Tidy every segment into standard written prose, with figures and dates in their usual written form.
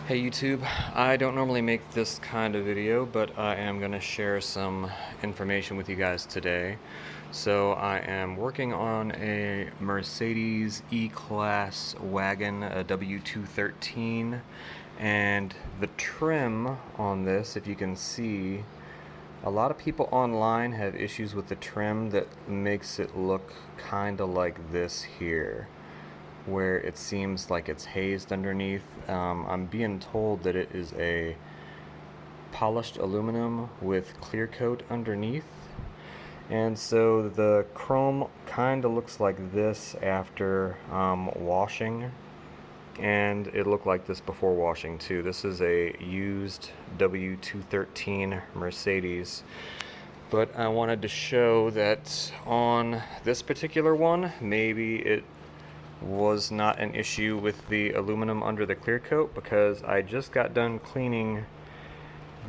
Hey YouTube, I don't normally make this kind of video, but I am going to share some information with you guys today. So I am working on a Mercedes E Class wagon, a W213, and the trim on this, if you can see, a lot of people online have issues with the trim that makes it look kind of like this here, where it seems like it's hazed underneath. I'm being told that it is a polished aluminum with clear coat underneath. And so the chrome kind of looks like this after washing, and it looked like this before washing too. This is a used W213 Mercedes. But I wanted to show that on this particular one, maybe it was not an issue with the aluminum under the clear coat, because I just got done cleaning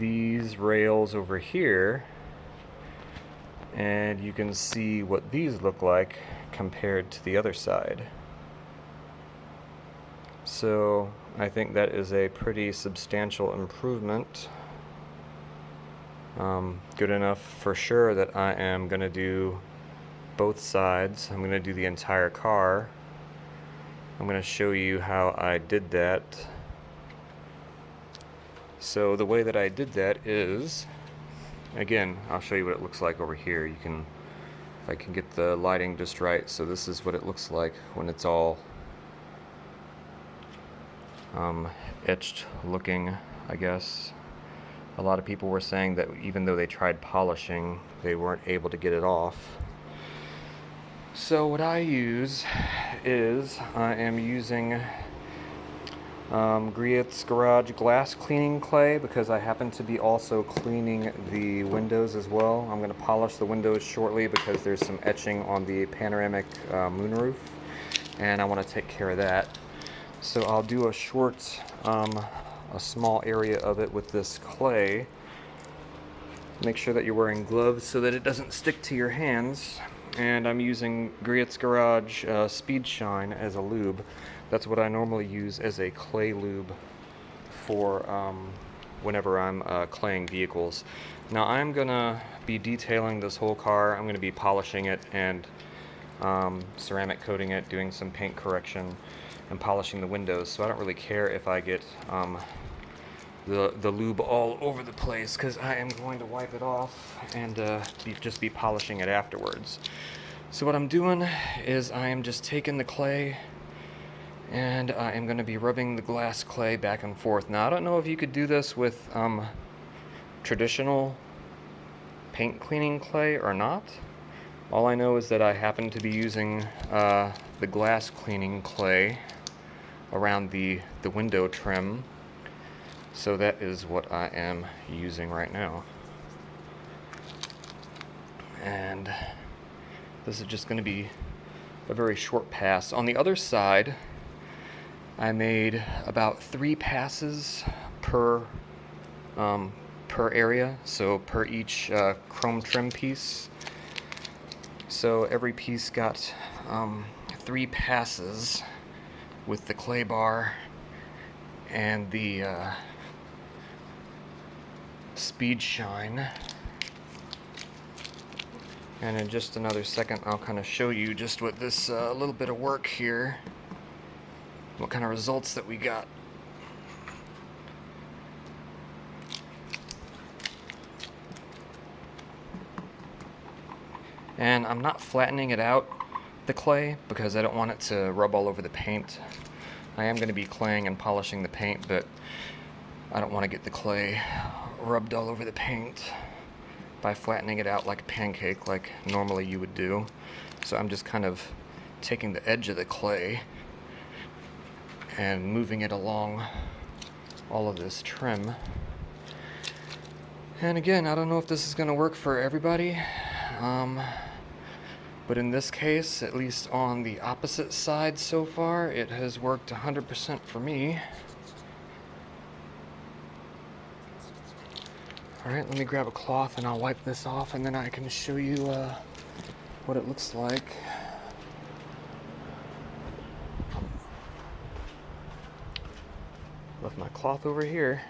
these rails over here, and you can see what these look like compared to the other side. So I think that is a pretty substantial improvement. Good enough for sure that I am going to do both sides. I'm going to do the entire car. I'm going to show you how I did that. So the way that I did that is, again, I'll show you what it looks like over here. You can, if I can get the lighting just right. So this is what it looks like when it's all etched looking, I guess. A lot of people were saying that even though they tried polishing, they weren't able to get it off. So what I use is I am using Griot's Garage glass cleaning clay, because I happen to be also cleaning the windows as well. I'm going to polish the windows shortly because there's some etching on the panoramic moonroof, and I want to take care of that. So I'll do a small area of it with this clay. Make sure that you're wearing gloves so that it doesn't stick to your hands. And I'm using Griot's Garage Speed Shine as a lube. That's what I normally use as a clay lube for whenever I'm claying vehicles. Now I'm gonna be detailing this whole car. I'm gonna be polishing it and ceramic coating it, doing some paint correction, and polishing the windows. So I don't really care if I get the lube all over the place, because I am going to wipe it off and just be polishing it afterwards. So what I'm doing is I am just taking the clay and I am going to be rubbing the glass clay back and forth. Now I don't know if you could do this with traditional paint cleaning clay or not. All I know is that I happen to be using the glass cleaning clay around the window trim. So that is what I am using right now. And this is just going to be a very short pass. On the other side, I made about 3 passes per area, so per each chrome trim piece. So every piece got 3 passes with the clay bar and the Speed Shine. And in just another second I'll kind of show you just what this little bit of work here, what kind of results that we got. And I'm not flattening it out, the clay, because I don't want it to rub all over the paint. I am going to be claying and polishing the paint, but I don't want to get the clay rubbed all over the paint by flattening it out like a pancake like normally you would do. So I'm just kind of taking the edge of the clay and moving it along all of this trim. And again, I don't know if this is going to work for everybody, but in this case, at least on the opposite side so far, it has worked 100% for me. Alright, let me grab a cloth and I'll wipe this off, and then I can show you what it looks like. Left my cloth over here.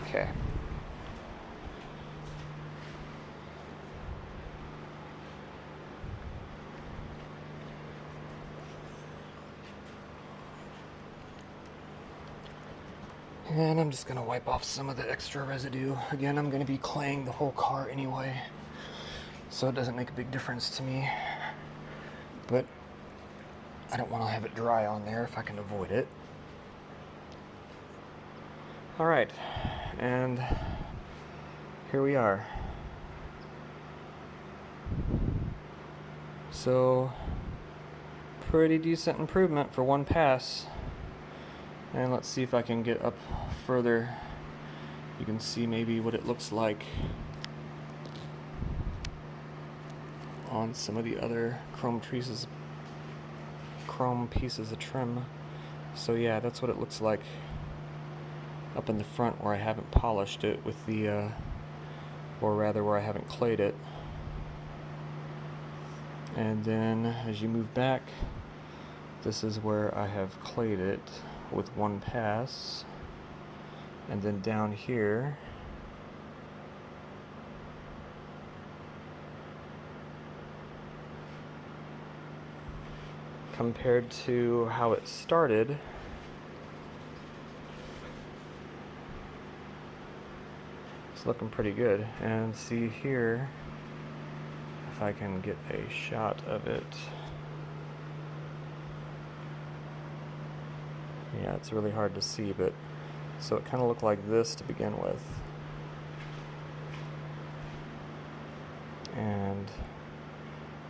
Okay. And I'm just gonna wipe off some of the extra residue. Again, I'm gonna be claying the whole car anyway, so it doesn't make a big difference to me. But I don't want to have it dry on there if I can avoid it. Alright, and here we are. So, pretty decent improvement for one pass. And let's see if I can get up further. You can see maybe what it looks like on some of the other chrome pieces of trim. So yeah, that's what it looks like up in the front where I haven't polished it with the, or rather where I haven't clayed it. And then as you move back, this is where I have clayed it with one pass. And then down here, compared to how it started, it's looking pretty good. And see here, if I can get a shot of it. Yeah, it's really hard to see, but so it kind of looked like this to begin with. And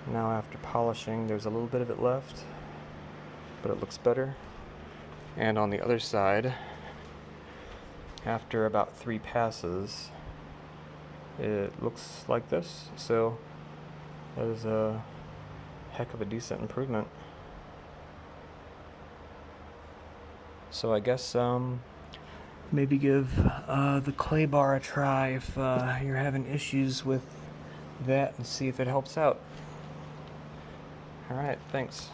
now after polishing, there's a little bit of it left, but it looks better. And on the other side, after about 3 passes, it looks like this. So that is a heck of a decent improvement. So I guess maybe give the clay bar a try if you're having issues with that, and see if it helps out. Alright, thanks.